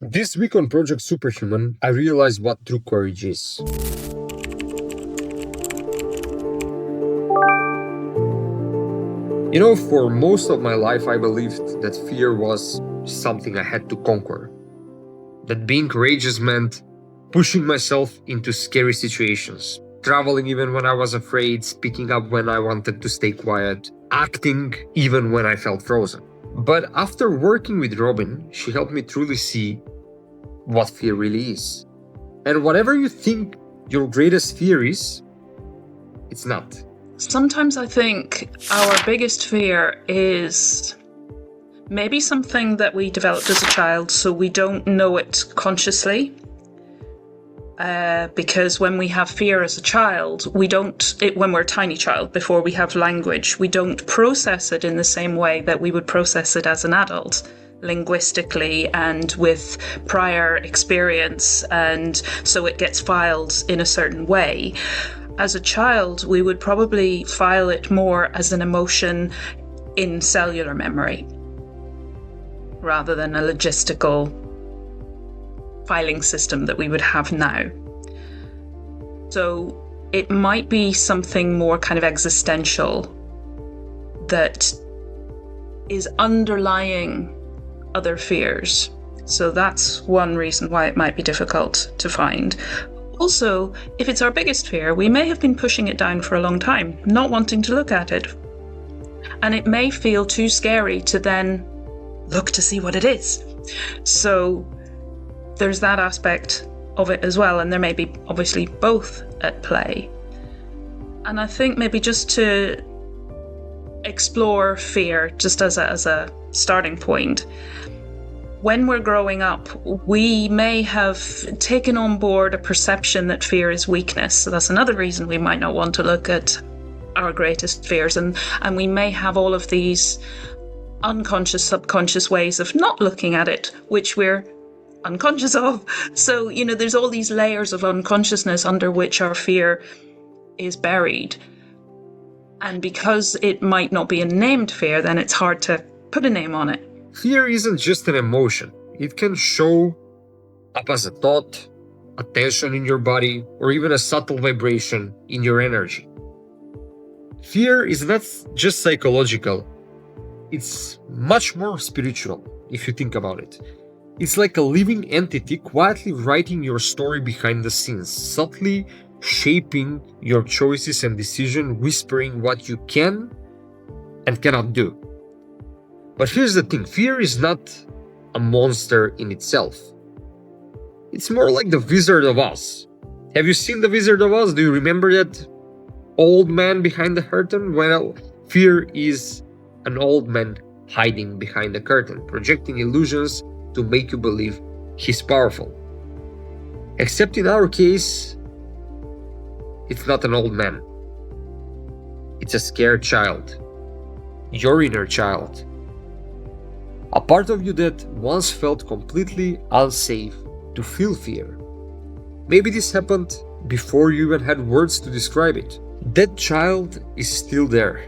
This week on Project Superhuman, I realized what true courage is. For most of my life, I believed that fear was something I had to conquer. That being courageous meant pushing myself into scary situations, traveling even when I was afraid, speaking up when I wanted to stay quiet, acting even when I felt frozen. But after working with ROBYN, she helped me truly see what fear really is. And whatever you think your greatest fear is, it's not. Sometimes I think our biggest fear is maybe something that we developed as a child, so we don't know it consciously. Because when we have fear as a child, when we're a tiny child, before we have language, we don't process it in the same way that we would process it as an adult, linguistically and with prior experience, and so it gets filed in a certain way. As a child, we would probably file it more as an emotion in cellular memory, rather than a logistical filing system that we would have now. So it might be something more kind of existential that is underlying other fears. So that's one reason why it might be difficult to find. Also, if it's our biggest fear, we may have been pushing it down for a long time, not wanting to look at it. And it may feel too scary to then look to see what it is. So there's that aspect of it as well, and there may be obviously both at play. And I think maybe just to explore fear, just as a starting point, when we're growing up, we may have taken on board a perception that fear is weakness. So that's another reason we might not want to look at our greatest fears. And we may have all of these unconscious, subconscious ways of not looking at it, which we're unconscious of. So, there's all these layers of unconsciousness under which our fear is buried. And because it might not be a named fear, then it's hard to put a name on it. Fear isn't just an emotion. It can show up as a thought, a tension in your body, or even a subtle vibration in your energy. Fear is not just psychological. It's much more spiritual, if you think about it. It's like a living entity quietly writing your story behind the scenes, subtly shaping your choices and decisions, whispering what you can and cannot do. But here's the thing, fear is not a monster in itself. It's more like the Wizard of Oz. Have you seen the Wizard of Oz? Do you remember that old man behind the curtain? Well, fear is an old man hiding behind the curtain, projecting illusions to make you believe he's powerful. Except in our case, it's not an old man. It's a scared child. Your inner child. A part of you that once felt completely unsafe to feel fear. Maybe this happened before you even had words to describe it. That child is still there,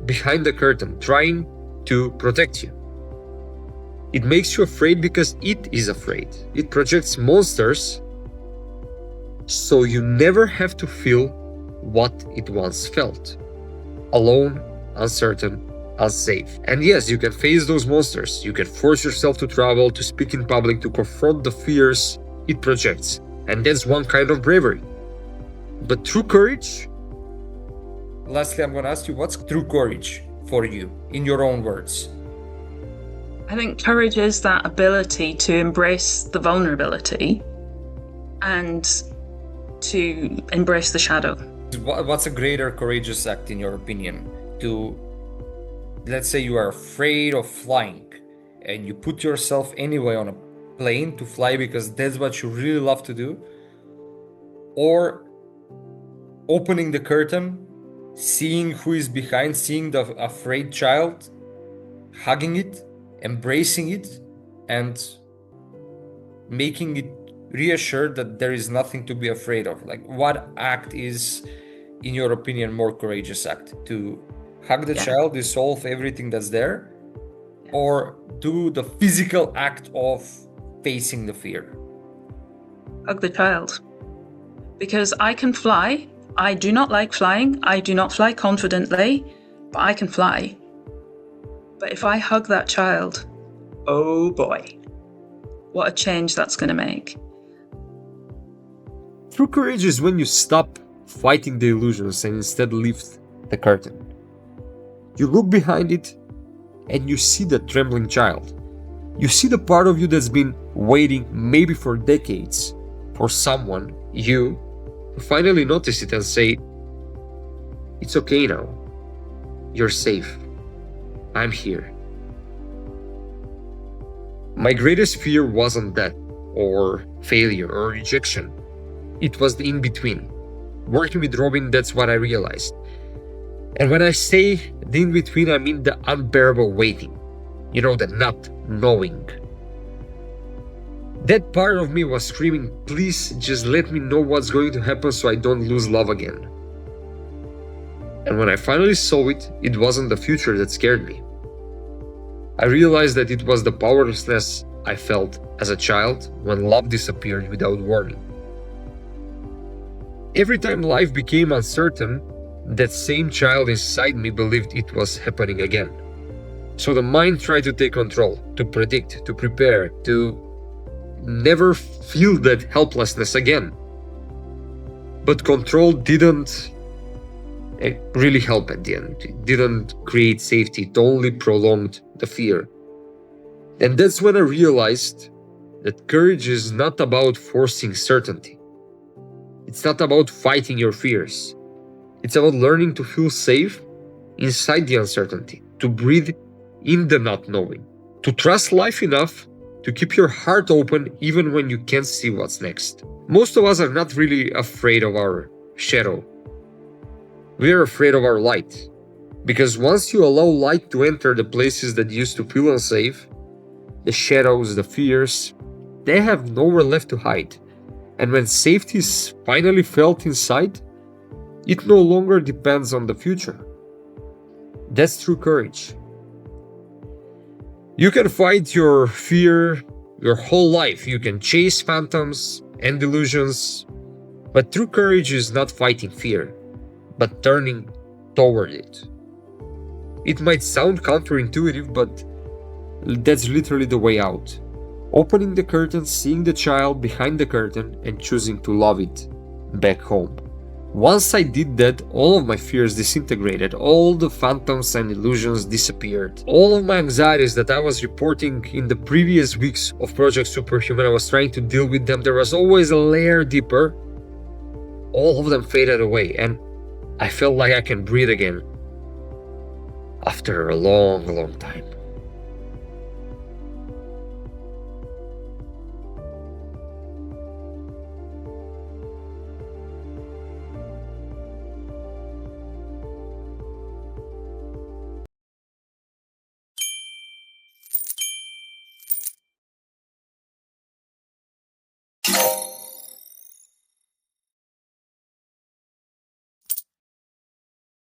behind the curtain, trying to protect you. It makes you afraid because it is afraid. It projects monsters, so you never have to feel what it once felt. Alone, uncertain, unsafe. And yes, you can face those monsters. You can force yourself to travel, to speak in public, to confront the fears it projects. And that's one kind of bravery. But true courage? Lastly, I'm going to ask you, what's true courage for you, in your own words? I think courage is that ability to embrace the vulnerability and to embrace the shadow. What's a greater courageous act, in your opinion? Let's say you are afraid of flying and you put yourself anyway on a plane to fly because that's what you really love to do, or opening the curtain, seeing who is behind, seeing the afraid child, hugging it, embracing it, and making it reassured that there is nothing to be afraid of. Like, what act is, in your opinion, more courageous act? To hug the child, dissolve everything that's there, or do the physical act of facing the fear? Hug the child. Because I can fly. I do not like flying. I do not fly confidently, but I can fly. But if I hug that child, oh boy, what a change that's going to make. True courage is when you stop fighting the illusions and instead lift the curtain. You look behind it and you see the trembling child. You see the part of you that's been waiting maybe for decades for someone, you, to finally notice it and say, it's okay now. You're safe. I'm here. My greatest fear wasn't death or failure or rejection. It was the in-between. Working with ROBYN, that's what I realized. And when I say the in-between, I mean the unbearable waiting. You know, the not knowing. That part of me was screaming, please just let me know what's going to happen so I don't lose love again. And when I finally saw it, it wasn't the future that scared me. I realized that it was the powerlessness I felt as a child when love disappeared without warning. Every time life became uncertain, that same child inside me believed it was happening again. So the mind tried to take control, to predict, to prepare, to never feel that helplessness again. But control didn't really help at the end. It didn't create safety, it only prolonged the fear. And that's when I realized that courage is not about forcing certainty. It's not about fighting your fears. It's about learning to feel safe inside the uncertainty, to breathe in the not knowing, to trust life enough to keep your heart open even when you can't see what's next. Most of us are not really afraid of our shadow. We are afraid of our light. Because once you allow light to enter the places that used to feel unsafe, the shadows, the fears, they have nowhere left to hide. And when safety is finally felt inside, it no longer depends on the future. That's true courage. You can fight your fear your whole life. You can chase phantoms and delusions. But true courage is not fighting fear, but turning toward it. It might sound counterintuitive, but that's literally the way out. Opening the curtain, seeing the child behind the curtain, and choosing to love it back home. Once I did that, all of my fears disintegrated, all the phantoms and illusions disappeared. All of my anxieties that I was reporting in the previous weeks of Project Superhuman, I was trying to deal with them, there was always a layer deeper. All of them faded away, and I felt like I can breathe again after a long, long time.